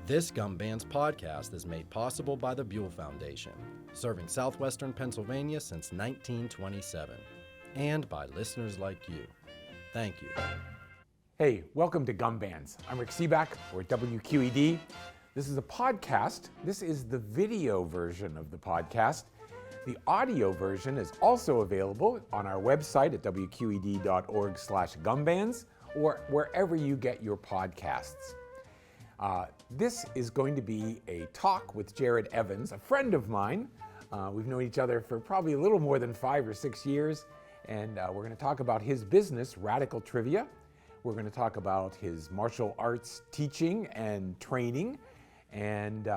This GUMBANDS podcast is made possible by the Buell Foundation, serving southwestern Pennsylvania since 1927, and by listeners like you. Thank you. Hey, welcome to GUMBANDS. I'm Rick Seaback. We're at WQED. This is a podcast. This is the video version of the podcast. The audio version is also available on our website at wqed.org/gumbands or wherever you get your podcasts. This is going to be a talk with Jared Evans, a friend of mine. We've known each other for probably a little more than 5 or 6 years, and we're going to talk about his business, Radical Trivia. We're going to talk about his martial arts teaching and training, and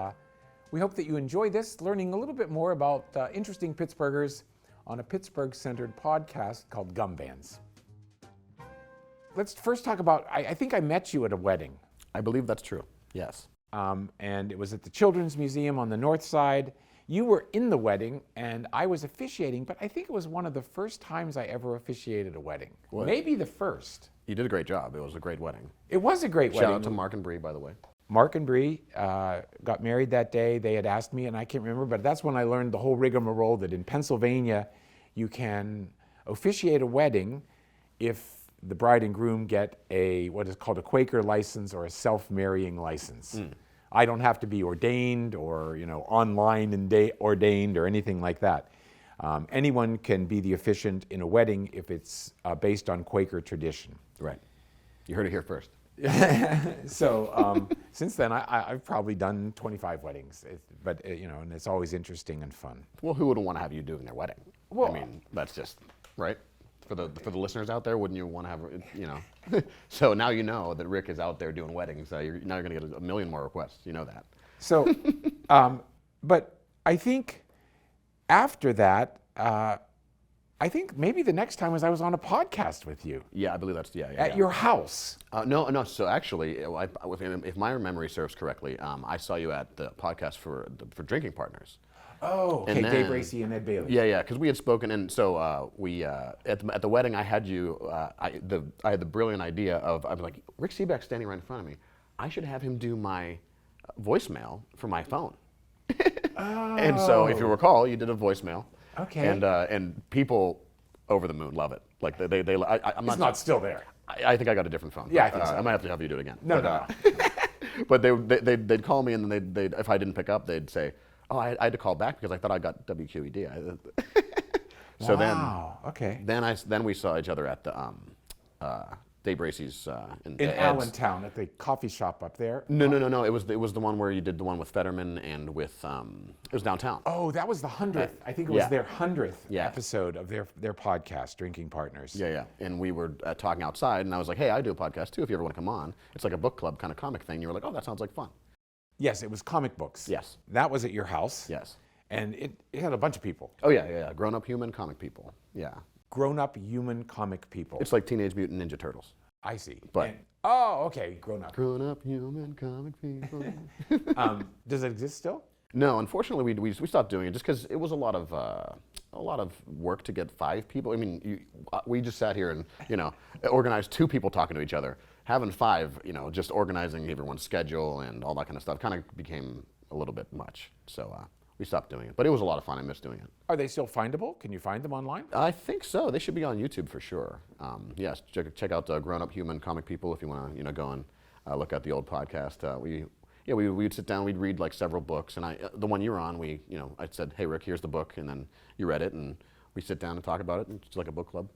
we hope that you enjoy this, learning a little bit more about interesting Pittsburghers on a Pittsburgh-centered podcast called GUMBANDS. Let's first talk about, I think I met you at a wedding. I believe that's true, yes. And it was at the Children's Museum on the north side. You were in the wedding, and I was officiating, but I think it was one of the first times I ever officiated a wedding. What? Maybe the first. You did a great job. It was a great wedding. It was a great wedding. Shout out to Mark and Bree, by the way. Mark and Bree got married that day. They had asked me, and I can't remember, but that's when I learned the whole rigmarole that in Pennsylvania, you can officiate a wedding if the bride and groom get what is called a Quaker license or a self-marrying license. I don't have to be ordained or online ordained or anything like that. Anyone can be the officiant in a wedding if it's based on Quaker tradition. Right. You heard it here first. So since then, I've probably done 25 weddings, but and it's always interesting and fun. Well, who wouldn't want to have you doing their wedding? Well, I mean, that's just, right? For the listeners out there, wouldn't you want to have, So now you know that Rick is out there doing weddings. Now you're going to get a million more requests. You know that. So, but I think after that, I think maybe the next time was I was on a podcast with you. Yeah, I believe that's, At your house. No. So actually, if my memory serves correctly, I saw you at the podcast for Drinking Partners. Oh, okay, And then, Dave Racy and Ed Bailey. Yeah, because we had spoken, and so we at the wedding I had you. I had the brilliant idea of I was like, Rick Seaback's standing right in front of me. I should have him do my voicemail for my phone. Oh. And so, if you recall, you did a voicemail. Okay. And people over the moon love it. Like I'm It's not still there. I think I got a different phone. Yeah, I think so. I might have to have you do it again. No. But they'd call me, and then if I didn't pick up, they'd say, "Oh, I had to call back because I thought I got WQED." So wow. Okay. then we saw each other at the Dave Racy's in In Ed's. Allentown at the coffee shop up there. No. It was the one where you did the one with Fetterman and with it was downtown. Oh, that was the 100th. I think it was Yeah. their 100th Yeah. episode of their podcast, Drinking Partners. Yeah. And we were talking outside, and I was like, "Hey, I do a podcast too. If you ever want to come on, it's like a book club kind of comic thing." You were like, "Oh, that sounds like fun." Yes, it was comic books. Yes. That was at your house. Yes. And it had a bunch of people. Oh yeah. Grown-up human comic people. Yeah. Grown-up human comic people. It's like Teenage Mutant Ninja Turtles. I see. But- Okay, grown-up. Grown-up human comic people. Does it exist still? No, unfortunately, we stopped doing it just because it was a lot of work to get 5 people. I mean, we just sat here and organized 2 people talking to each other. Having 5, just organizing everyone's schedule and all that kind of stuff kind of became a little bit much. So we stopped doing it. But it was a lot of fun. I miss doing it. Are they still findable? Can you find them online? I think so. They should be on YouTube for sure. Yes, check out Grown-Up Human Comic People if you want to go and look at the old podcast. We'd sit down, we'd read like several books, and the one you were on, I said, "Hey Rick, here's the book," and then you read it, and we sit down and talk about it. It's like a book club.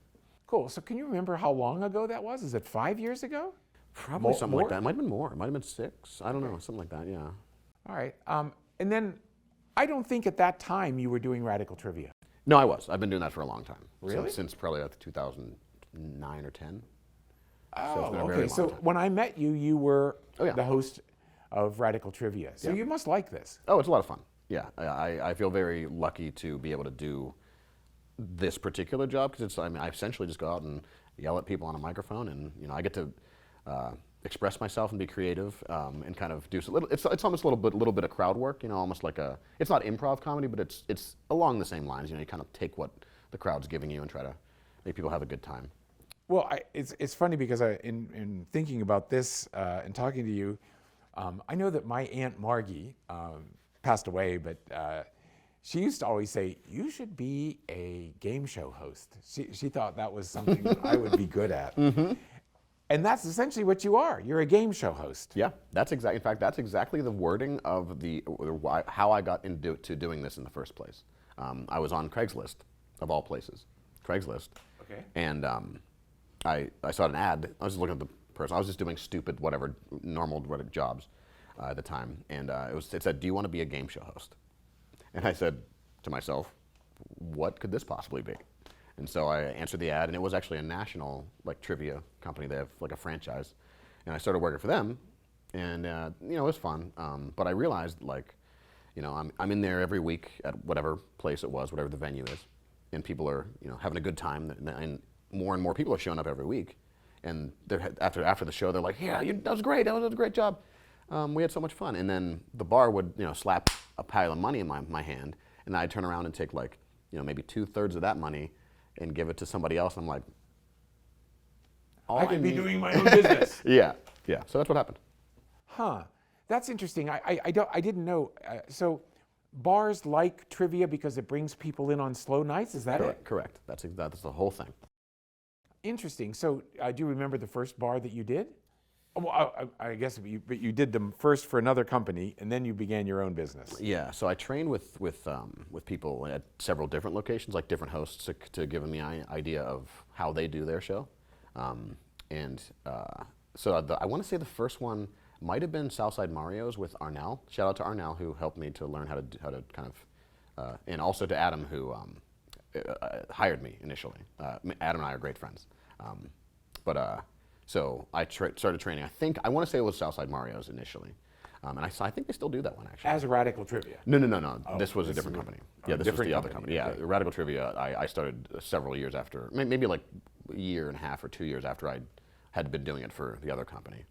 Cool. So can you remember how long ago that was? Is it 5 years ago? Probably something like that. It might have been more. It might have been 6. I don't know, something like that. Yeah. All right. And then I don't think at that time you were doing Radical Trivia. No, I was. I've been doing that for a long time. Really? Since probably 2009 or 10. Oh, So it's been a very okay. long So time. when I met you, you were Oh, yeah. the host of Radical Trivia. So Yeah. you must like this. Oh, it's a lot of fun. Yeah, I feel very lucky to be able to do this particular job because I essentially just go out and yell at people on a microphone, and I get to express myself and be creative and kind of do it's almost a little bit of crowd work, almost like it's not improv comedy, but it's along the same lines. You kind of take what the crowd's giving you and try to make people have a good time. Well, it's funny because in thinking about this and talking to you, I know that my Aunt Margie passed away, but she used to always say, you should be a game show host. She thought that was something that I would be good at. And that's essentially what you are. You're a game show host. Yeah, that's exactly. In fact, that's exactly the wording of how I got into doing this in the first place. I was on Craigslist, of all places, Craigslist. Okay. And I saw an ad. I was just looking at the person. I was just doing stupid, whatever, normal jobs at the time, and it said, "Do you want to be a game show host?" And I said to myself, "What could this possibly be?" And so I answered the ad, and it was actually a national trivia company. They have a franchise, and I started working for them, and it was fun. But I realized I'm in there every week at whatever place it was, whatever the venue is, and people are having a good time, and more people are showing up every week, and after the show they're like, "Yeah, that was great. That was a great job. We had so much fun." And then the bar would slap a pile of money in my hand, and I'd turn around and take maybe 2/3 of that money and give it to somebody else. I'm like, I could be doing my own business. Yeah. So that's what happened. Huh. That's interesting. I didn't know. So bars like trivia because it brings people in on slow nights? Is that it? Correct. That's the whole thing. Interesting. So do you remember the first bar that you did? Well, I guess you did them first for another company, and then you began your own business. Yeah. So I trained with people at several different locations, like different hosts, to give them the idea of how they do their show. So I want to say the first one might have been Southside Mario's with Arnell. Shout out to Arnell, who helped me to learn how to kind of, and also to Adam, who hired me initially. Adam and I are great friends. So I started training. I want to say it was Southside Mario's initially, and I think they still do that one actually. As Radical Trivia? No. Oh, this was a different company. Yeah, this was the other company. Yeah, okay. Radical Trivia. I started several years after, maybe like a year and a half or 2 years after I had been doing it for the other company.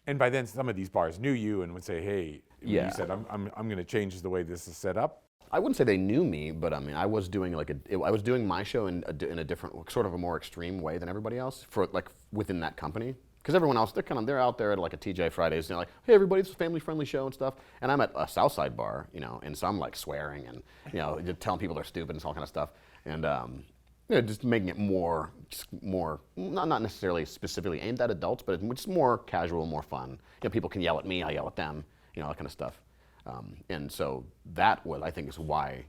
And by then, some of these bars knew you and would say, "Hey," Yeah. you said, "I'm going to change the way this is set up." I wouldn't say they knew me, but I mean, I was doing I was doing my show in a different, sort of a more extreme way than everybody else for within that company. Because everyone else, they're out there at a TJ Fridays, like, "Hey, everybody, it's a family-friendly show and stuff." And I'm at a Southside bar, and so I'm swearing and just telling people they're stupid and all kind of stuff, and just making it more, not necessarily specifically aimed at adults, but it's more casual, more fun. People can yell at me, I yell at them, that kind of stuff. And so that I think is why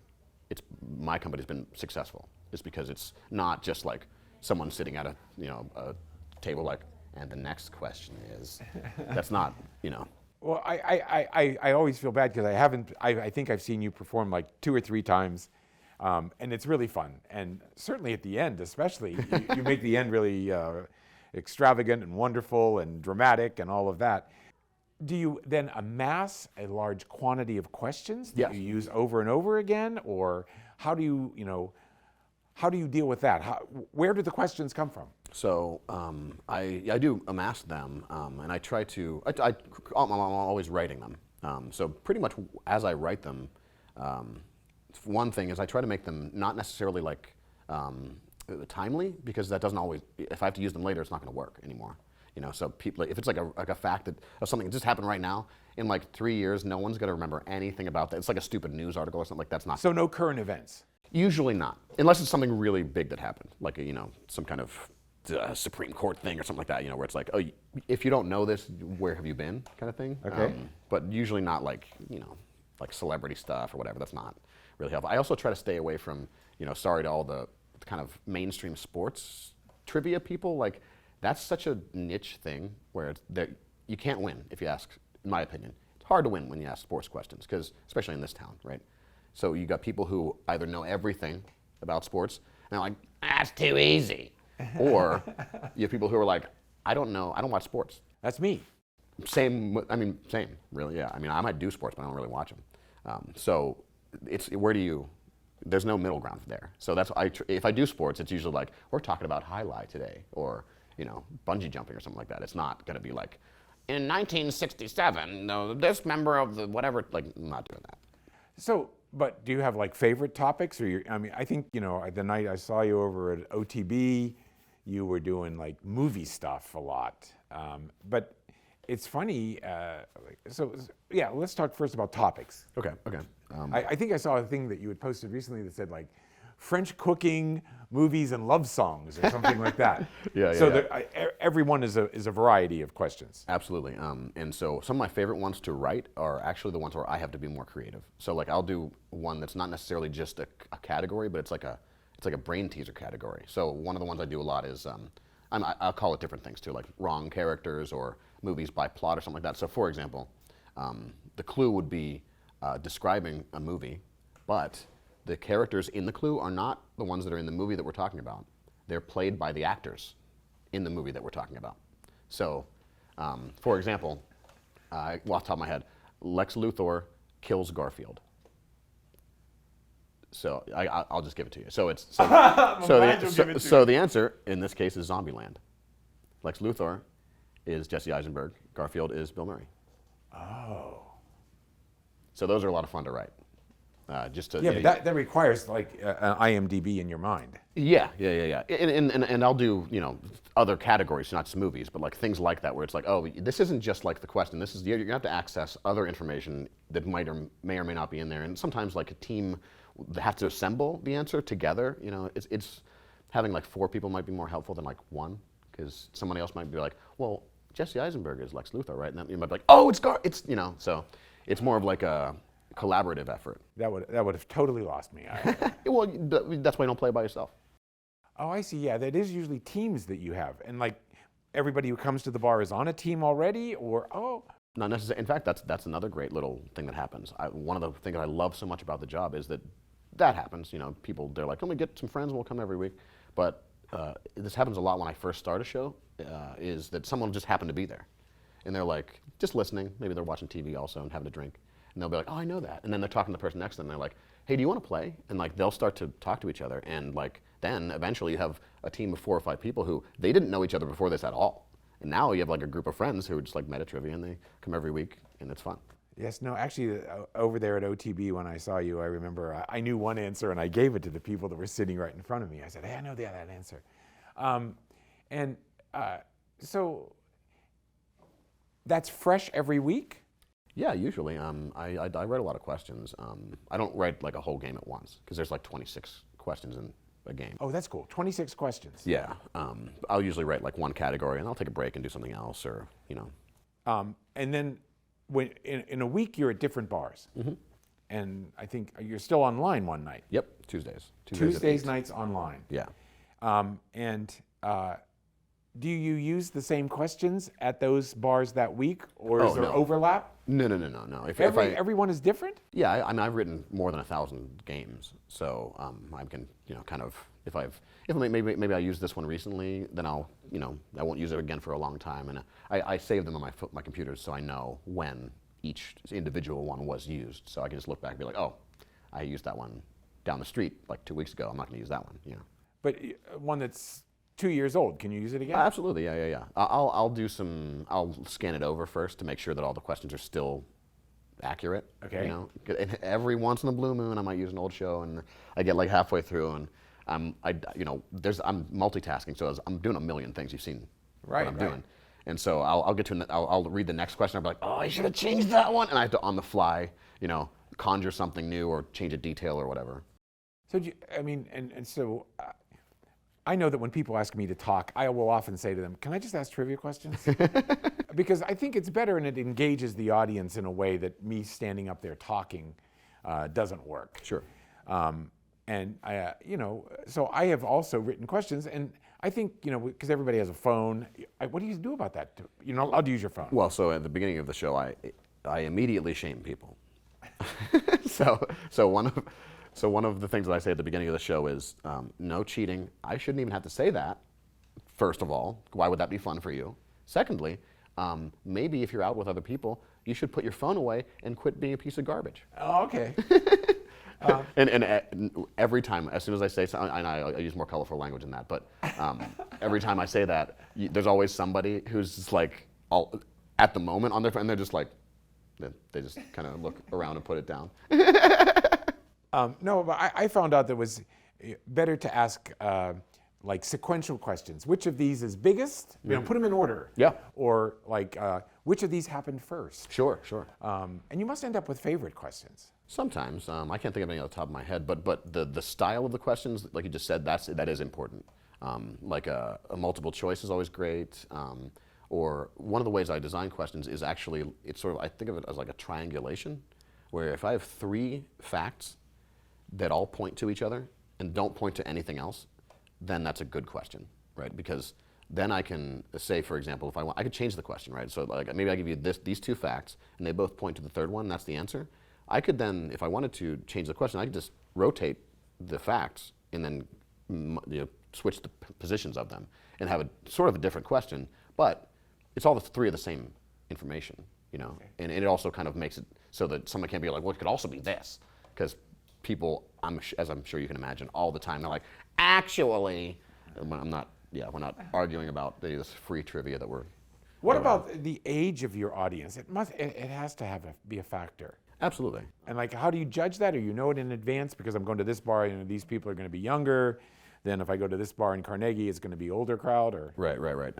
my company's been successful. Is because it's not just like someone sitting at a table and the next question is. That's not. Well, I always feel bad because I think I've seen you perform 2 or 3 times, and it's really fun. And certainly at the end, especially, you make the end really extravagant and wonderful and dramatic and all of that. Do you then amass a large quantity of questions that you use over and over again, or how do you deal with that? Where do the questions come from? So I do amass them, and I try to. I'm always writing them. So pretty much as I write them, one thing is I try to make them not necessarily timely, because that doesn't always. If I have to use them later, it's not going to work anymore. So people, if it's a fact of something that just happened right now, in 3 years, no one's going to remember anything about that. It's like a stupid news article or something that's not. So no current events? Usually not, unless it's something really big that happened, some kind of Supreme Court thing or something like that, where it's oh, if you don't know this, where have you been, kind of thing. Okay. But usually not like celebrity stuff or whatever. That's not really helpful. I also try to stay away from, sorry to all the kind of mainstream sports trivia people, that's such a niche thing where you can't win if you ask, in my opinion. It's hard to win when you ask sports questions, because especially in this town, right? So you got people who either know everything about sports, and they're like, "That's too easy." Or you have people who are like, "I don't know, I don't watch sports." That's me. Same, really, yeah. I might do sports, but I don't really watch them. So there's no middle ground there. So if I do sports, it's usually we're talking about highlight today, or bungee jumping or something like that. It's not going to be in 1967, this member of the whatever, I'm not doing that. So, but do you have favorite topics? Or I think, the night I saw you over at OTB, you were doing movie stuff a lot. But it's funny. Yeah, let's talk first about topics. Okay. I think I saw a thing that you had posted recently that said like French cooking, movies, and love songs, or something like that. So every one is a variety of questions. Absolutely. And so some of my favorite ones to write are actually the ones where I have to be more creative. So like I'll do one that's not necessarily just a category, but it's like a brain teaser category. So one of the ones I do a lot is I'll call it different things too, like wrong characters or movies by plot or something like that. So for example, the clue would be describing a movie, but the characters in the clue are not the ones that are in the movie that we're talking about. They're played by the actors in the movie that we're talking about. So, for example, off the top of my head, Lex Luthor kills Garfield. So I'll just give it to you. So it's so the answer in this case is Zombieland. Lex Luthor is Jesse Eisenberg. Garfield is Bill Murray. Oh. So those are a lot of fun to write. But that requires like an IMDb in your mind. Yeah. And I'll do other categories, not just movies, but like things like that where it's like, oh, this isn't just like the question. This is you're gonna have to access other information that may or may not be in there. And sometimes like a team have to assemble the answer together. It's having like 4 people might be more helpful than like 1, because somebody else might be like, well, Jesse Eisenberg is Lex Luthor, right? And then you might be like, oh, so it's more of like a collaborative effort. That would have totally lost me. Well, that's why you don't play by yourself. Oh, I see. Yeah, that is usually teams that you have, and like everybody who comes to the bar is on a team already, or Not necessarily. In fact, that's another great little thing that happens. One of the things that I love so much about the job is that happens. People, they're like, "Can we get some friends and we'll come every week?" But this happens a lot when I first start a show. Is that someone just happened to be there, and they're like just listening. Maybe they're watching TV also and having a drink. And they'll be like, oh, I know that. And then they're talking to the person next to them, and they're like, hey, do you want to play? And like they'll start to talk to each other, and like then eventually you have a team of 4 or 5 people who they didn't know each other before this at all. And now you have like a group of friends who are just like meta trivia, and they come every week, and it's fun. Yes, no, actually over there at OTB when I saw you, I remember I knew one answer and I gave it to the people that were sitting right in front of me. I said, hey, I know that answer. So that's fresh every week? Yeah, usually. I write a lot of questions. I don't write like a whole game at once because there's like 26 questions in a game. Oh, that's cool. 26 questions. Yeah. I'll usually write like one category and I'll take a break and do something else, or And then when in a week you're at different bars. Mm-hmm. And I think you're still online one night. Yep, Tuesdays. Tuesdays nights online. Yeah. Do you use the same questions at those bars that week, or is there overlap? No. If everyone is different? Yeah, I've written more than 1,000 games, so I can kind of if maybe I used this one recently, then I won't use it again for a long time, and I save them on my computer so I know when each individual one was used, so I can just look back and be like, oh, I used that one down the street like 2 weeks ago. I'm not going to use that one. But one that's 2 years old, can you use it again? Absolutely, yeah. I'll scan it over first to make sure that all the questions are still accurate. Okay. And every once in a blue moon, I might use an old show, and I get like halfway through, and I'm multitasking, so I'm doing a million things. You've seen what I'm doing, and so I'll read the next question. I'll be like, oh, I should have changed that one, and I have to on the fly, conjure something new or change a detail or whatever. So so. I know that when people ask me to talk, I will often say to them, can I just ask trivia questions? Because I think it's better and it engages the audience in a way that me standing up there talking doesn't work. Sure. So I have also written questions, and I think, because everybody has a phone, what do you do about that? You're not allowed to use your phone. Well, so at the beginning of the show, I immediately shame people. So one of the things that I say at the beginning of the show is no cheating. I shouldn't even have to say that, first of all. Why would that be fun for you? Secondly, maybe if you're out with other people, you should put your phone away and quit being a piece of garbage. Oh, okay. And every time, as soon as I say something, and I use more colorful language than that, but every time I say that, there's always somebody who's just like, at the moment on their phone, and they're just like, they just kind of look around and put it down. No, but I found out that it was better to ask like sequential questions. Which of these is biggest? Put them in order. Yeah. Or like, which of these happened first? Sure, sure. And you must end up with favorite questions. Sometimes. I can't think of any off the top of my head, but the style of the questions, like you just said, that is important. Like a multiple choice is always great. Or one of the ways I design questions is actually, it's sort of, I think of it as like a triangulation, where if I have 3 facts that all point to each other and don't point to anything else, then that's a good question, right? Because then I can say, for example, if I want, I could change the question, right? So like maybe I give you these 2 facts and they both point to the third one, that's the answer. I could then, if I wanted to change the question, I could just rotate the facts and then switch the positions of them and have a sort of a different question, but it's all the 3 of the same information, Okay. And it also kind of makes it so that someone can't be like, well, it could also be this, because people, as I'm sure you can imagine, all the time they're like, actually, we're not arguing about this free trivia that we're. What about the age of your audience? It has to be a factor. Absolutely. And like, how do you judge that? Or you know it in advance because I'm going to this bar, these people are going to be younger. Then if I go to this bar in Carnegie, it's going to be older crowd, or right.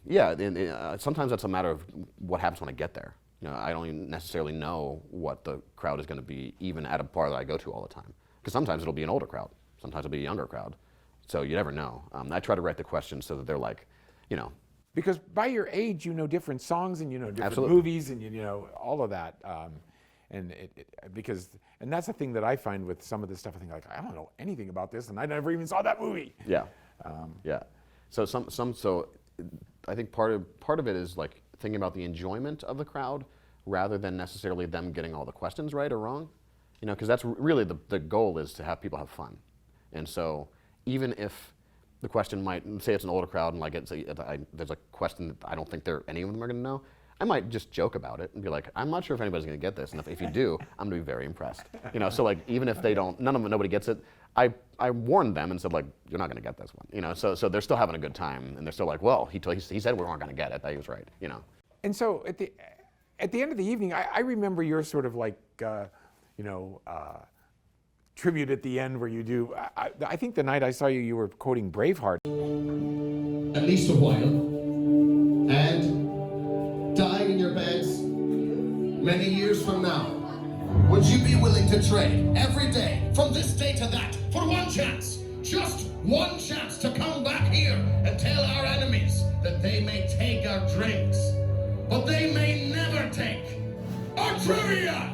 Yeah, sometimes that's a matter of what happens when I get there. I don't even necessarily know what the crowd is going to be, even at a bar that I go to all the time. Because sometimes it'll be an older crowd, sometimes it'll be a younger crowd. So you never know. I try to write the questions so that they're like, Because by your age, you know different songs and you know different Absolutely. movies and you know all of that. And that's the thing that I find with some of this stuff. I think like, I don't know anything about this, and I never even saw that movie. Yeah, yeah. So so I think part of it is like thinking about the enjoyment of the crowd rather than necessarily them getting all the questions right or wrong. Because that's really the goal is to have people have fun. And so even if the question might say it's an older crowd and like there's a question that I don't think any of them are going to know, I might just joke about it and be like, I'm not sure if anybody's going to get this, and if you do, I'm going to be very impressed. So like even if they don't, nobody gets it, I warned them and said like, you're not going to get this one. So they're still having a good time, and they're still like, well, he said we weren't going to get it. That he was right. And so at the end of the evening, I remember your sort of like, tribute at the end where you do. I think the night I saw you, you were quoting Braveheart. At least a while. And dying in your beds many years from now, would you be willing to trade every day from this day to that for one chance, just one chance to come back here and tell our enemies that they may take our drinks, but they may never take our trivia?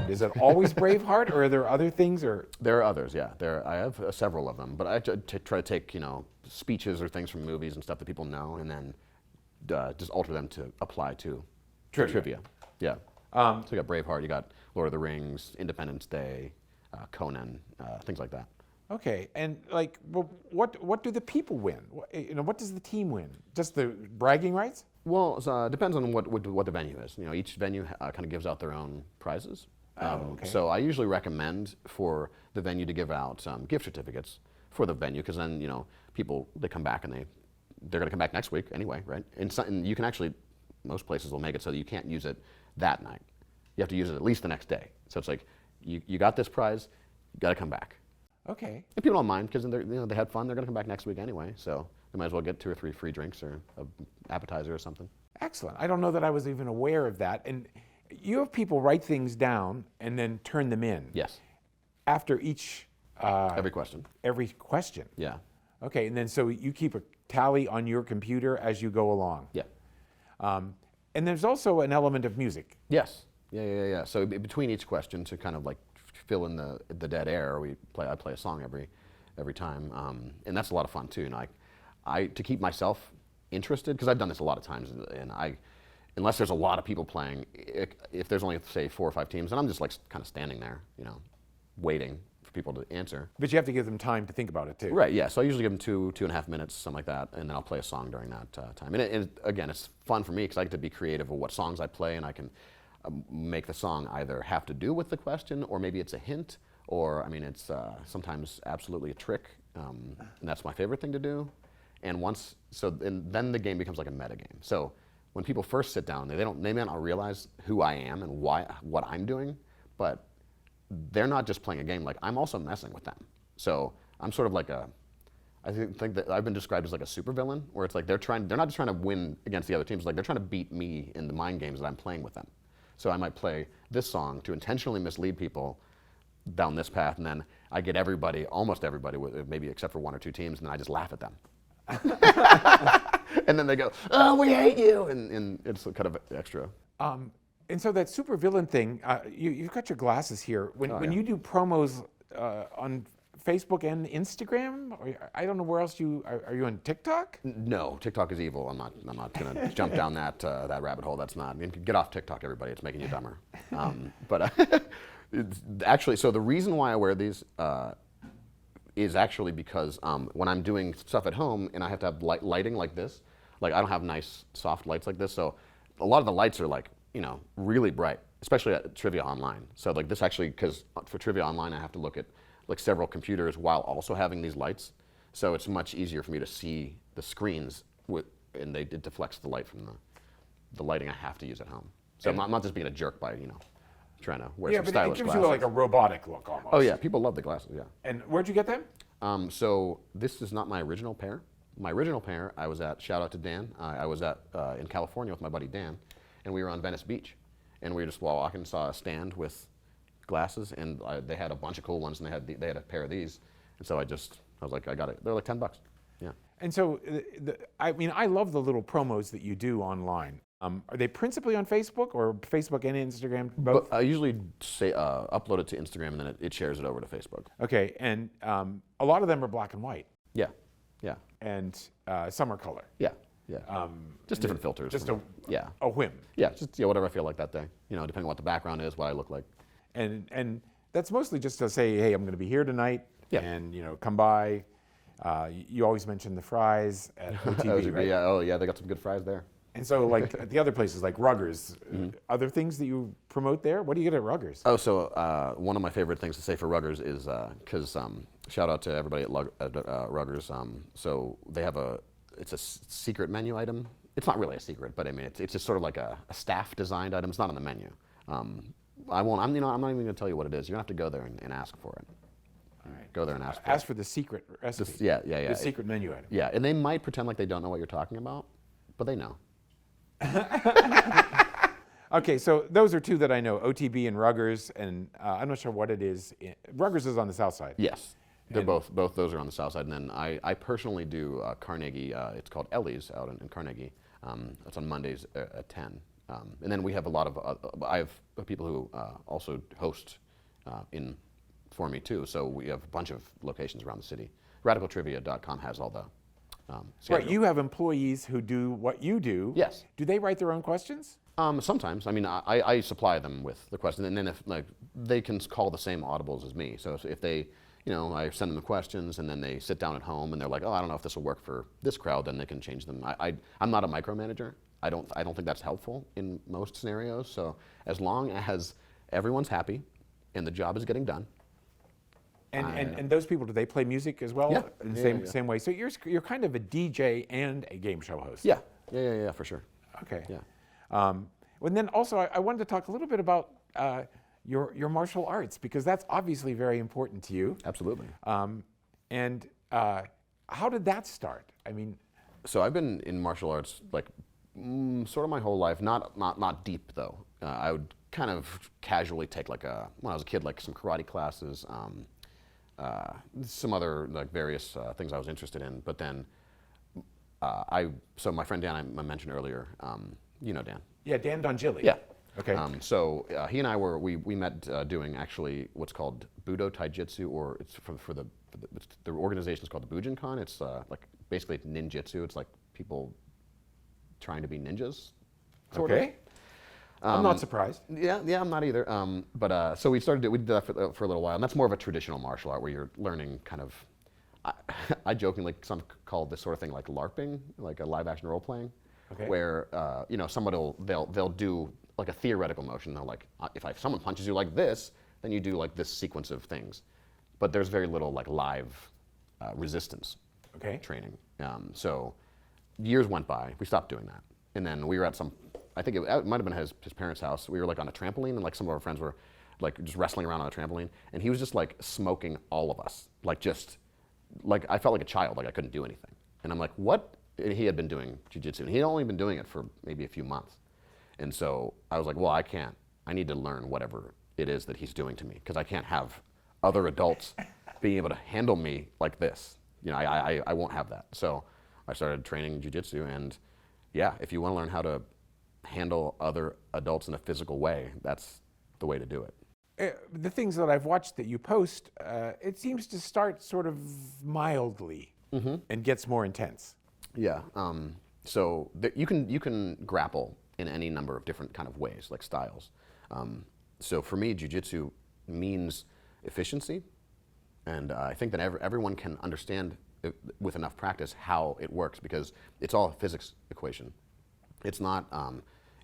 Is it always Braveheart, or are there other things? Or there are others, yeah. I have several of them, but I try to take speeches or things from movies and stuff that people know, and then just alter them to apply to trivia. Yeah. So you got Braveheart, you got Lord of the Rings, Independence Day, Conan, things like that. Okay, and like, well, what do the people win? What does the team win? Just the bragging rights? Well, it depends on what the venue is. Each venue kind of gives out their own prizes. Okay. So I usually recommend for the venue to give out gift certificates for the venue, because then people, they come back and they're going to come back next week anyway, right? And you can actually, most places will make it so that you can't use it that night. You have to use it at least the next day. So it's like you got this prize, you got to come back. Okay. And people don't mind because they had fun. They're going to come back next week anyway, so they might as well get 2 or 3 free drinks or an appetizer or something. Excellent. I don't know that I was even aware of that. And you have people write things down and then turn them in. Yes. After each. Every question. Every question. Yeah. Okay, and then so you keep a tally on your computer as you go along. Yeah. And there's also an element of music. Yes. Yeah. So between each question, to kind of like fill in the dead air, I play a song every time, and that's a lot of fun too. I to keep myself interested, because I've done this a lot of times, and unless there's a lot of people playing, if there's only say 4 or 5 teams, then I'm just like kind of standing there, waiting for people to answer. But you have to give them time to think about it too. Right. Yeah. So I usually give them 2.5 minutes, something like that, and then I'll play a song during that time. And again, it's fun for me because I get to be creative with what songs I play, and I can make the song either have to do with the question, or maybe it's a hint, or it's sometimes absolutely a trick, and that's my favorite thing to do. And then the game becomes like a meta game. So when people first sit down, they may not realize who I am and what I'm doing, but they're not just playing a game. Like, I'm also messing with them. So I'm sort of like I think that I've been described as like a supervillain, where it's like they're not just trying to win against the other teams, like they're trying to beat me in the mind games that I'm playing with them. So I might play this song to intentionally mislead people down this path, and then I get everybody, almost everybody, maybe except for one or two teams, and then I just laugh at them. And then they go, "Oh, we hate you," and it's kind of extra. And so that supervillain thing, you've got your glasses here. When you do promos on Facebook and Instagram, or I don't know where else are you on TikTok? No, TikTok is evil. I'm not going to jump down that rabbit hole. That's not. Get off TikTok, everybody. It's making you dumber. Actually, so the reason why I wear these is actually because when I'm doing stuff at home and I have to have lighting like this, like I don't have nice soft lights like this, so a lot of the lights are like, really bright, especially at Trivia Online. So like this actually, because for Trivia Online I have to look at like several computers while also having these lights, so it's much easier for me to see the screens and it deflects the light from the lighting I have to use at home. So I'm not just being a jerk by trying to wear some stylish glasses. Yeah, but it gives you like a robotic look almost. Oh yeah, people love the glasses, yeah. And where'd you get them? So this is not my original pair. My original pair, I was at, shout out to Dan, I was at in California with my buddy Dan, and we were on Venice Beach. And we were just walking and saw a stand with glasses, and they had a bunch of cool ones, and they had a pair of these. And so I was like, I got it. They're like $10. Yeah. And so, I love the little promos that you do online. Are they principally on Facebook or Facebook and Instagram, both? But I usually say upload it to Instagram, and then it shares it over to Facebook. Okay, and a lot of them are black and white. Yeah, yeah. And some are color. Yeah, yeah. Just different filters. Just a whim. Yeah, just whatever I feel like that day. Depending on what the background is, what I look like. And that's mostly just to say, hey, I'm going to be here tonight, and come by. You always mention the fries at OTB, right? Yeah, oh yeah, they got some good fries there. And so, like at the other places, like Ruggers, other things that you promote there? What do you get at Ruggers? Oh, so one of my favorite things to say for Ruggers is because shout out to everybody at Ruggers. So they have it's a secret menu item. It's not really a secret, but I mean it's just sort of like a staff designed item. It's not on the menu. I'm not even going to tell you what it is. You're going to have to go there and ask for it. All right. Go there and ask for it. Ask for the secret recipe. Yeah. The secret menu item. Yeah, and they might pretend like they don't know what you're talking about, but they know. Okay, so those are two that I know, OTB and Ruggers, and I'm not sure what it is. Ruggers is on the south side. Yes, they're both those are on the south side, and then I personally do Carnegie. It's called Ellie's out in Carnegie. It's on Mondays at 10. And then we have a lot of, I have people who also host in for me too, so we have a bunch of locations around the city. RadicalTrivia.com has all the Right, you have employees who do what you do. Yes. Do they write their own questions? Sometimes. I mean, I supply them with the question, and then if they can call the same audibles as me. So if they, I send them the questions, and then they sit down at home, and they're like, oh, I don't know if this will work for this crowd, then they can change them. I'm not a micromanager. I don't think that's helpful in most scenarios. So as long as everyone's happy, and the job is getting done. And those people, do they play music as well? Yeah. In the same way. So you're kind of a DJ and a game show host. Yeah, for sure. Okay. Yeah. Well, then also I wanted to talk a little bit about your martial arts, because that's obviously very important to you. Absolutely. And how did that start? I mean, so I've been in martial arts like sort of my whole life. Not deep though. I would kind of casually take when I was a kid, like some karate classes. Some other various things I was interested in, but then so my friend Dan I mentioned earlier, Dan. Yeah, Dan Dongili. Yeah. Okay. So he and I we met doing actually what's called Budo Taijutsu, or it's for the organization is called the Bujinkan. It's like basically ninjutsu. It's like people trying to be ninjas. Sort of. I'm not surprised. Yeah, I'm not either. But so we did that for a little while, and that's more of a traditional martial art where you're learning kind of. I jokingly some call this sort of thing like LARPing, like a live action role playing, where someone they'll do like a theoretical motion. They'll like if someone punches you like this, then you do like this sequence of things, but there's very little like live resistance training. So years went by, we stopped doing that, and then we were at I think it might have been his parents' house. We were like on a trampoline, and like some of our friends were like just wrestling around on a trampoline, and he was just like smoking all of us, like just like, I felt like a child, like I couldn't do anything. And I'm like, what? And he had been doing jiu-jitsu, and he had only been doing it for maybe a few months. And so I was like, well, I need to learn whatever it is that he's doing to me, because I can't have other adults being able to handle me like this. You know, I won't have that. So I started training jiu-jitsu, and yeah, if you want to learn how to handle other adults in a physical way, that's the way to do it. The things that I've watched that you post, it seems to start sort of mildly and gets more intense. Yeah. So you can grapple in any number of different kind of ways, like styles. So for me, jiu-jitsu means efficiency, and I think that everyone can understand with enough practice how it works, because it's all a physics equation. It's not.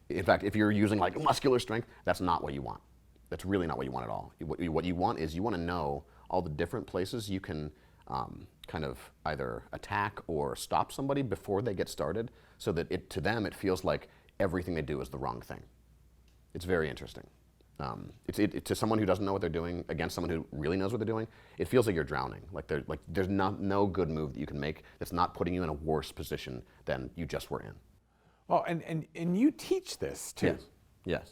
In fact, if you're using like muscular strength, that's not what you want. That's really not what you want at all. What you want is, you want to know all the different places you can kind of either attack or stop somebody before they get started, so that to them it feels like everything they do is the wrong thing. It's very interesting. To someone who doesn't know what they're doing against someone who really knows what they're doing, it feels like you're drowning. There's no good move that you can make that's not putting you in a worse position than you just were in. Well, and you teach this too. Yes.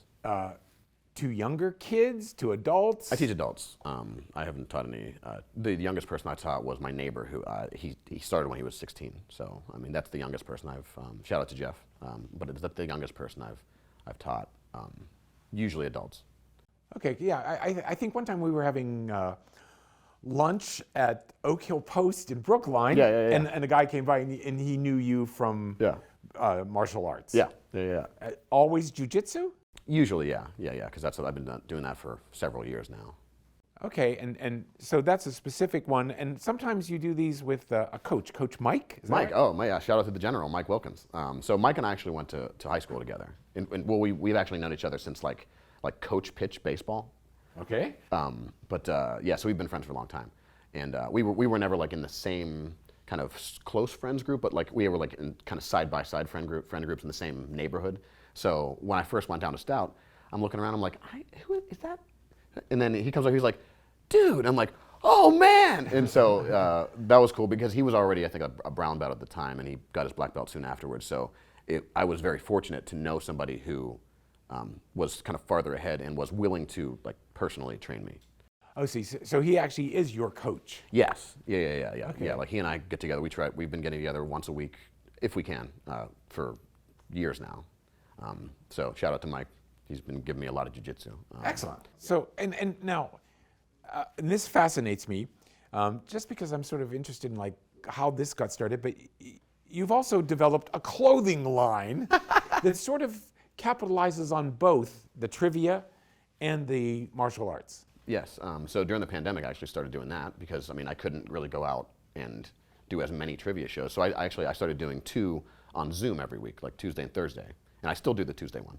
To younger kids, to adults? I teach adults. I haven't taught any. The youngest person I taught was my neighbor, who he started when he was 16. So I mean, that's the youngest person I've. Shout out to Jeff. But it's the youngest person I've taught. Usually adults. Okay, yeah. I think one time we were having lunch at Oak Hill Post in Brookline. Yeah. And a guy came by and he knew you from martial arts. Yeah. Always jiu-jitsu? Usually, yeah, because that's what I've been doing that for several years now. Okay, and so that's a specific one, and sometimes you do these with a coach, Coach Mike? Is that Mike, right? shout out to the general, Mike Wilkins. So Mike and I actually went to high school together. Well, we've actually known each other since like coach pitch baseball. Okay. So we've been friends for a long time. And we were never like in the same kind of close friends group, but like we were like in kind of side-by-side friend groups in the same neighborhood. So when I first went down to Stout, I'm looking around, I'm like, who is that? And then he comes up, he's like, dude. I'm like, oh man. And so that was cool, because he was already, I think, a brown belt at the time, and he got his black belt soon afterwards. So I was very fortunate to know somebody who was kind of farther ahead and was willing to like personally train me. Oh, see, so he actually is your coach? Yes. Yeah. Okay. Yeah, like he and I get together. We've been getting together once a week, if we can, for years now. So shout out to Mike. He's been giving me a lot of jiu-jitsu. Excellent. So, and now, and this fascinates me, just because I'm sort of interested in like how this got started, but you've also developed a clothing line that sort of capitalizes on both the trivia and the martial arts. Yes. So during the pandemic, I actually started doing that, because I mean, I couldn't really go out and do as many trivia shows. So I started doing 2 on Zoom every week, like Tuesday and Thursday. And I still do the Tuesday one.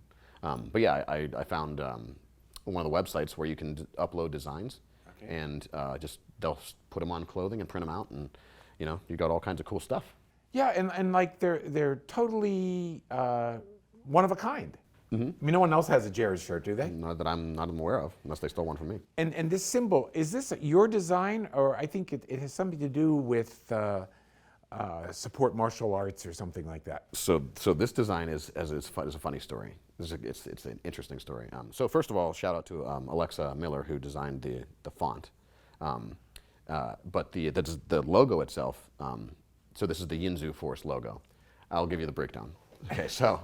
But yeah, I found one of the websites where you can upload designs, and they'll put them on clothing and print them out, and you got all kinds of cool stuff. Yeah, and like they're totally one of a kind. Mm-hmm. I mean, no one else has a Jared shirt, do they? Not that I'm aware of, unless they stole one from me. And this symbol, is this your design, or I think it has something to do with support martial arts or something like that? So this design is a funny story. It's an interesting story. So first of all, shout out to Alexa Miller, who designed the font. But the logo itself. So this is the Yinzu Force logo. I'll give you the breakdown. Okay, so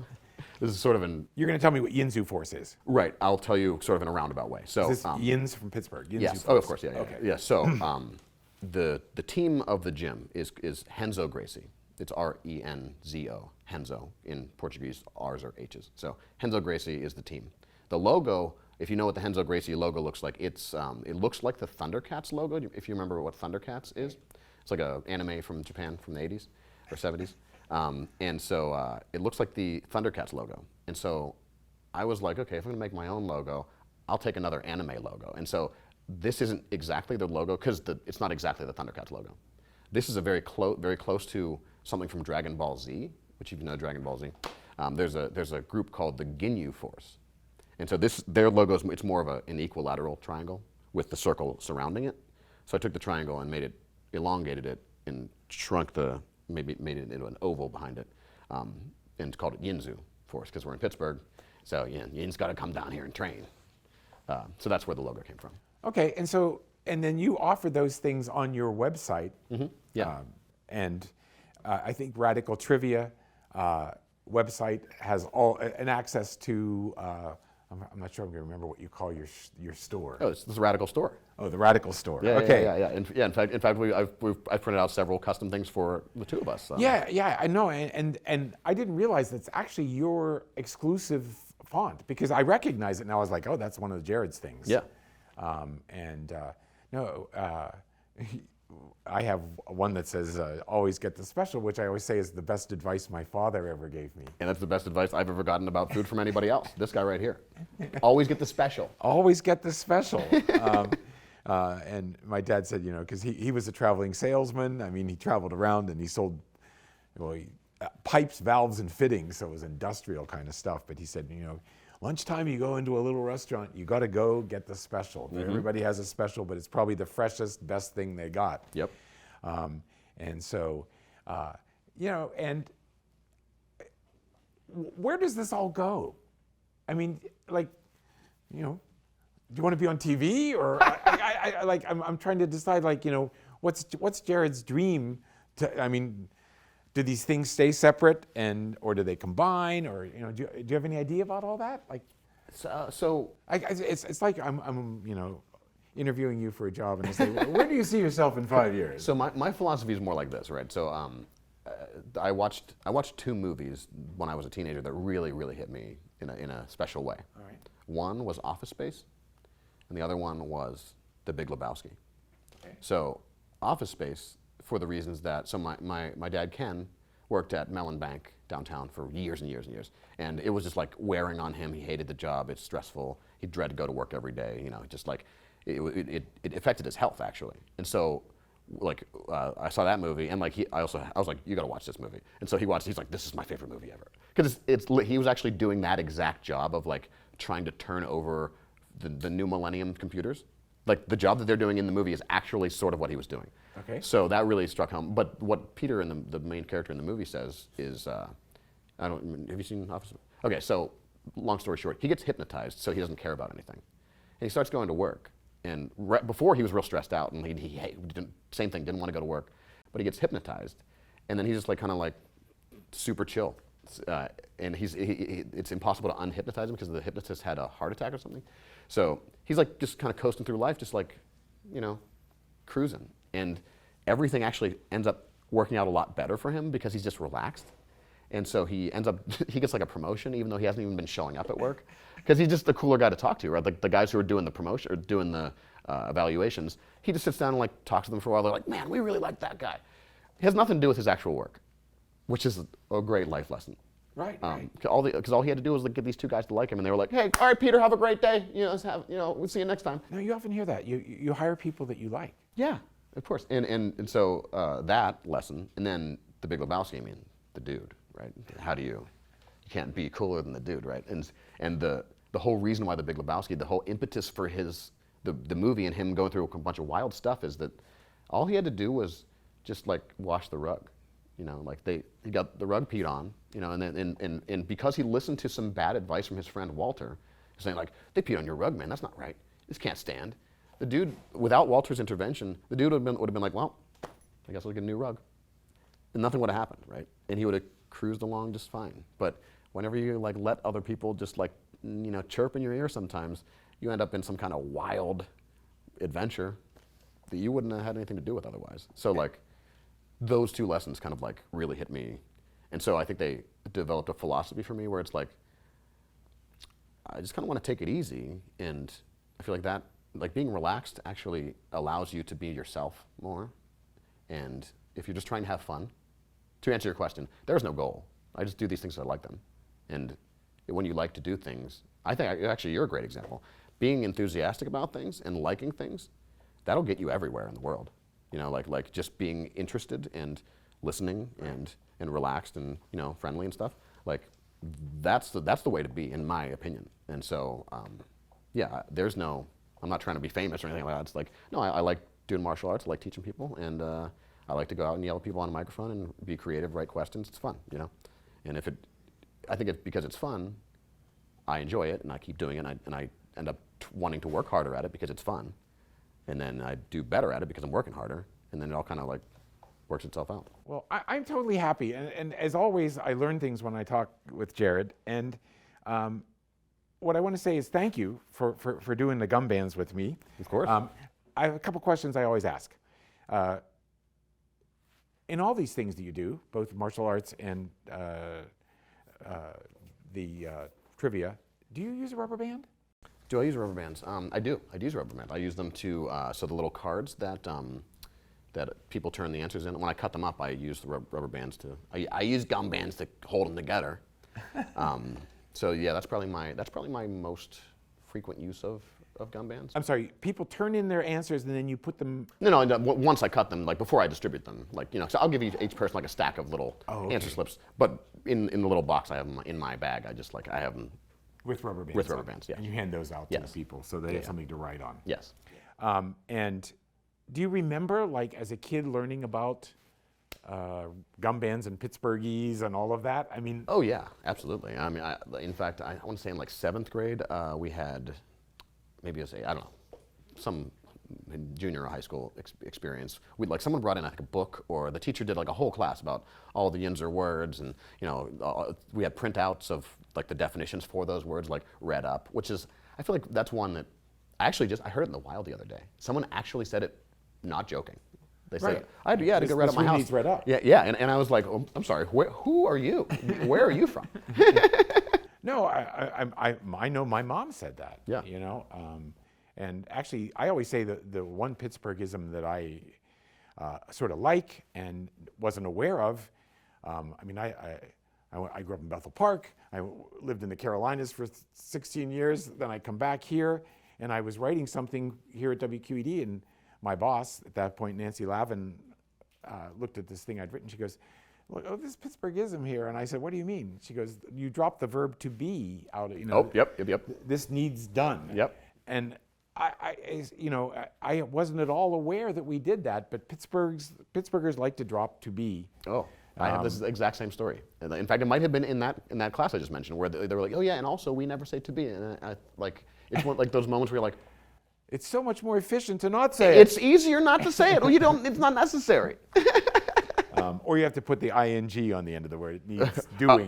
this is sort of You're going to tell me what Yinzu Force is. Right. I'll tell you sort of in a roundabout way. So is this Yin's from Pittsburgh? Yinzu yes. Force. Oh, of course. Yeah. Okay. Yeah. So the team of the gym is Renzo Gracie. It's Renzo. Renzo in Portuguese. R's are H's. So Renzo Gracie is the team. The logo, if you know what the Renzo Gracie logo looks like, it looks like the Thundercats logo. If you remember what Thundercats is, it's like an anime from Japan from the 80s or 70s. And so it looks like the Thundercats logo. And so I was like, okay, if I'm going to make my own logo, I'll take another anime logo. And so this isn't exactly the logo, because it's not exactly the Thundercats logo. This is a very close to something from Dragon Ball Z, which if you know Dragon Ball Z, there's a group called the Ginyu Force. And so their logo it's more of an equilateral triangle with the circle surrounding it. So I took the triangle and made it elongated it and shrunk made it into an oval behind it, and called it Yinzu for us because we're in Pittsburgh. So Yin's got to come down here and train. So that's where the logo came from. Okay, and then you offer those things on your website. Mm-hmm. Yeah. I think Radical Trivia website has an access to. I'm not sure I'm going to remember what you call your store. Oh, it's the Radical Store. Oh, the Radical Store. Yeah, okay. Yeah. In fact, I've printed out several custom things for the two of us. Yeah, I know, and I didn't realize that's actually your exclusive font because I recognize it now. I was like, oh, that's one of Jared's things. Yeah. I have one that says, always get the special, which I always say is the best advice my father ever gave me. And that's the best advice I've ever gotten about food from anybody else. This guy right here. Always get the special. Always get the special. And my dad said, because he was a traveling salesman. I mean, he traveled around and he sold pipes, valves, and fittings, so it was industrial kind of stuff. But he said, lunchtime you go into a little restaurant, you got to go get the special. Mm-hmm. Everybody has a special, but it's probably the freshest, best thing they got. Yep. And so, and where does this all go? I mean, do you want to be on TV or I'm trying to decide what's Jared's dream? Do these things stay separate or do they combine or do you have any idea about all that? It's like I'm interviewing you for a job and they say, where do you see yourself in 5 years? So my philosophy is more like this, right? So I watched two movies when I was a teenager that really, really hit me in a special way. All right. One was Office Space, and the other one was The Big Lebowski. Okay. So Office Space, for the reasons that, my dad Ken worked at Mellon Bank downtown for years and years and years, and it was just like wearing on him. He hated the job. It's stressful. He dreaded to go to work every day. Just like it affected his health actually. And so, I saw that movie, and I was like, you got to watch this movie. And so he watched. He's like, this is my favorite movie ever, because he was actually doing that exact job of trying to turn over the new millennium computers. Like the job that they're doing in the movie is actually sort of what he was doing. Okay. So that really struck home. But what Peter, the main character in the movie, says is, have you seen Office? Okay, so long story short, he gets hypnotized, so he doesn't care about anything, and he starts going to work. And before he was real stressed out, and he same thing, didn't want to go to work, but he gets hypnotized, and then he's just kind of super chill, and it's impossible to unhypnotize him because the hypnotist had a heart attack or something. So he's just kind of coasting through life, just cruising. And everything actually ends up working out a lot better for him because he's just relaxed. And so he gets a promotion even though he hasn't even been showing up at work because he's just the cooler guy to talk to, right? The guys who are doing the promotion or doing the evaluations, he just sits down and talks to them for a while. They're like, man, we really like that guy. It has nothing to do with his actual work, which is a great life lesson. Right. Because all he had to do was get these two guys to like him, and they were like, "Hey, all right, Peter, have a great day. We'll see you next time." No, you often hear that. You hire people that you like. Yeah, of course. And so that lesson, and then The Big Lebowski. The dude, right? You can't be cooler than the dude, right? And the whole reason why The Big Lebowski, the whole impetus for the movie and him going through a bunch of wild stuff is that all he had to do was just wash the rug. He got the rug peed on, and because he listened to some bad advice from his friend Walter, saying they peed on your rug, man, that's not right. This can't stand. The dude, without Walter's intervention, the dude would have been like, well, I guess I'll get a new rug, and nothing would have happened, right? And he would have cruised along just fine. But whenever you let other people just chirp in your ear, sometimes you end up in some kind of wild adventure that you wouldn't have had anything to do with otherwise. So those two lessons kind of really hit me. And so I think they developed a philosophy for me where it's I just kind of want to take it easy. And I feel that being relaxed actually allows you to be yourself more. And if you're just trying to have fun, to answer your question, there's no goal. I just do these things because I like them. And when you like to do things, I think actually you're a great example. Being enthusiastic about things and liking things, that'll get you everywhere in the world. Just being interested and listening and relaxed and friendly and stuff. That's the way to be, in my opinion. And so, I'm not trying to be famous or anything like that. It's no, I like doing martial arts. I like teaching people, and I like to go out and yell at people on a microphone and be creative, write questions. It's fun, you know. And I think because it's fun, I enjoy it, and I keep doing it, and I end up wanting to work harder at it because it's fun, and then I do better at it because I'm working harder, and then it all kind of like works itself out. Well, I'm totally happy, and as always, I learn things when I talk with Jared, and what I want to say is thank you for doing the GUMBANDS with me. Of course. I have a couple questions I always ask. In all these things that you do, both martial arts and the trivia, do you use a rubber band? Do I use rubber bands? I do. I use rubber bands. I use them to, so the little cards that people turn the answers in, when I cut them up, I use the rubber bands to, I use gum bands to hold them together. So yeah, that's probably my most frequent use of gum bands. I'm sorry, people turn in their answers and then you put them... No, once I cut them, like before I distribute them, like, you know, so I'll give each person like a stack of little answer slips, but in the little box I have them in my bag, I have them with rubber bands. With rubber bands, yes. And you hand those out to the people so they have something to write on. Yes. And do you remember, like, as a kid learning about gum bands and Pittsburghese and all of that? I mean... Oh yeah, absolutely. I mean, in fact, I want to say in like 7th grade, we had, maybe I don't know, some junior or high school experience. Someone brought in like a book, or the teacher did like a whole class about all the Yinzer words, and you know, we had printouts of like the definitions for those words, like read up, which is, I feel like that's one that I heard it in the wild the other day. Someone actually said it, not joking. They said, I had to go read up my house. Needs read up. Yeah, and I was like, oh, I'm sorry, who are you? Where are you from? No, I know my mom said that. Yeah. You know, and actually, I always say that the one Pittsburghism that I sort of like and wasn't aware of. I mean, I grew up in Bethel Park. I lived in the Carolinas for 16 years. Then I come back here, and I was writing something here at WQED, and my boss at that point, Nancy Lavin, looked at this thing I'd written. She goes, "Oh, this Pittsburghism here." And I said, "What do you mean?" She goes, "You dropped the verb to be out. You know. Oh, yep. This needs done." Yep. And I wasn't at all aware that we did that, but Pittsburghers like to drop to be. Oh, I have this exact same story. In fact, it might have been in that class I just mentioned, where they were like, "Oh yeah, and also we never say to be." And it's one, like those moments where you're like, it's so much more efficient to not say it. It's easier not to say it. Well, you don't. It's not necessary. Or you have to put the ing on the end of the word. It needs doing.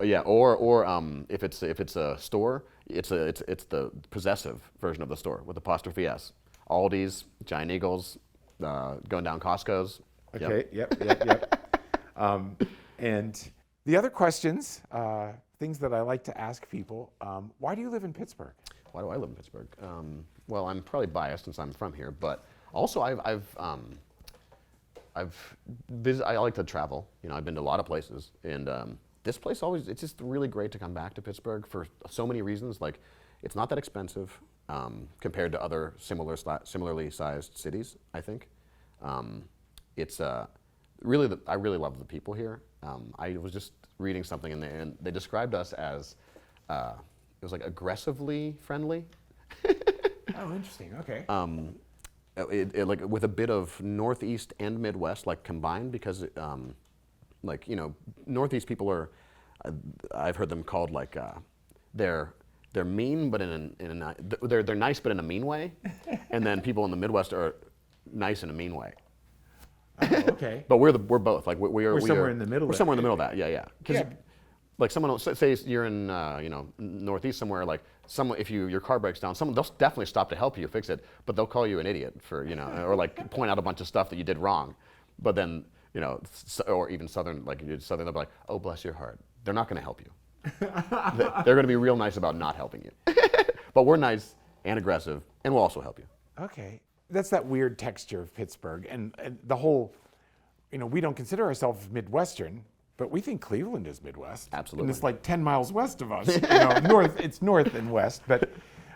Yeah. Or if it's a store, it's the possessive version of the store with apostrophe s. Aldi's, Giant Eagles, going down Costco's. Okay. Yep. And the other questions, things that I like to ask people. Why do you live in Pittsburgh? Why do I live in Pittsburgh? Well, I'm probably biased since I'm from here, but also I like to travel. You know, I've been to a lot of places, and this place it's just really great to come back to Pittsburgh for so many reasons. Like, it's not that expensive compared to other similarly sized cities, I think. It's I really love the people here. I was just reading something and they described us as it was like aggressively friendly. Oh, interesting. Okay. Like with a bit of Northeast and Midwest like combined, because like, you know, Northeast people are, I've heard them called like they're mean but they're nice but in a mean way, and then people in the Midwest are nice in a mean way. Oh, okay. But we're both, like we're somewhere in the middle. We're somewhere in the middle of that. Yeah. Yeah. Like someone will say you're in Northeast somewhere, like if your car breaks down, they'll definitely stop to help you fix it, but they'll call you an idiot for, you know, or like point out a bunch of stuff that you did wrong. But then, you know, or even Southern, they'll be like, "Oh, bless your heart." They're not going to help you. They're going to be real nice about not helping you. But we're nice and aggressive, and we'll also help you. Okay. That's that weird texture of Pittsburgh, and the whole, you know, we don't consider ourselves Midwestern, but we think Cleveland is Midwest. Absolutely. And it's like 10 miles west of us. You know, it's north and west, but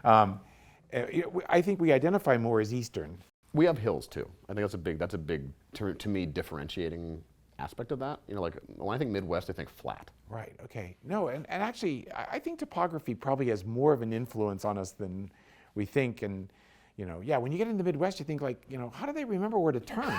I think we identify more as Eastern. We have hills too. I think that's a big to me differentiating aspect of that. You know, like when I think Midwest, I think flat. Right. Okay. No, and actually, I think topography probably has more of an influence on us than we think. And when you get in the Midwest, you think like, how do they remember where to turn?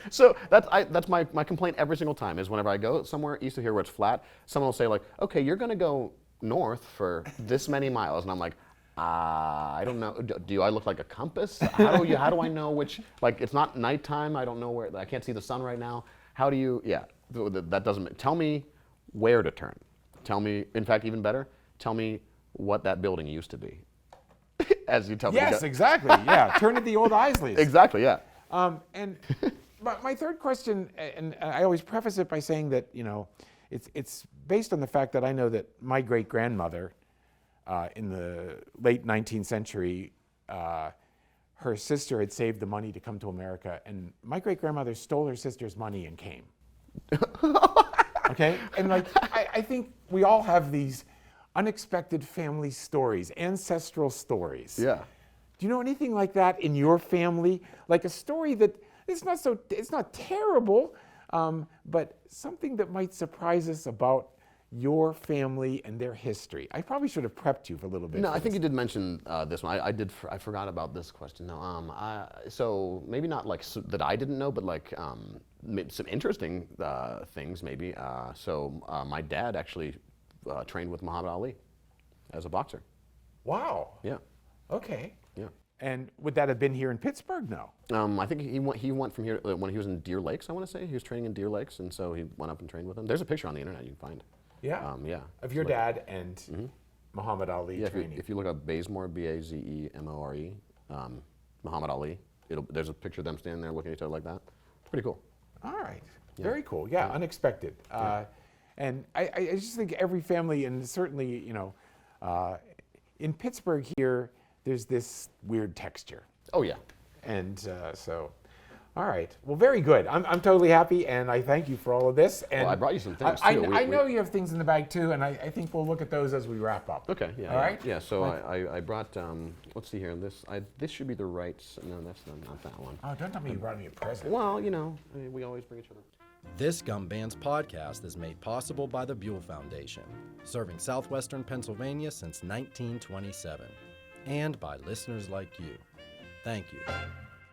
So that's my complaint every single time is whenever I go somewhere east of here where it's flat, someone will say like, okay, you're going to go north for this many miles. And I'm like, I don't know. Do I look like a compass? How do I know which, like, it's not nighttime. I don't know where, I can't see the sun right now. How do you, that doesn't, tell me where to turn. Tell me, in fact, even better, tell me what that building used to be. As you tell me. Yes, exactly. Yeah, turn at the old Isleys. Exactly, yeah. And my third question, and I always preface it by saying that, it's based on the fact that I know that my great-grandmother in the late 19th century, her sister had saved the money to come to America, and my great-grandmother stole her sister's money and came. Okay? And like, I think we all have these unexpected family stories, ancestral stories. Yeah. Do you know anything like that in your family? Like a story that it's not terrible, but something that might surprise us about your family and their history. I probably should have prepped you for a little bit. No, I think you did mention this one. I forgot about this question. No, so maybe not like that I didn't know, but like some interesting things maybe. My dad actually trained with Muhammad Ali as a boxer. Wow. Yeah. Okay. Yeah. And would that have been here in Pittsburgh? No. I think he went from here when he was in Deer Lakes. I want to say he was training in Deer Lakes, and so he went up and trained with him. There's a picture on the internet you can find. Yeah. Yeah. Of your dad and Muhammad Ali training. If you look up Bazemore, Bazemore, Muhammad Ali, there's a picture of them standing there looking at each other like that. It's pretty cool. All right. Yeah. Very cool. Yeah, unexpected. And I just think every family, and certainly, in Pittsburgh here, there's this weird texture. Oh, yeah. And all right. Well, very good. I'm totally happy, and I thank you for all of this. And I brought you some things, I too. I know you have things in the bag, too, and I think we'll look at those as we wrap up. Okay, yeah. All right? Yeah, so I brought, let's see here, this should be the right, no, that's not that one. Oh, don't tell me you brought me a present. Well, we always bring each other. This GUMBANDS podcast is made possible by the Buell Foundation, serving southwestern Pennsylvania since 1927, and by listeners like you. Thank you.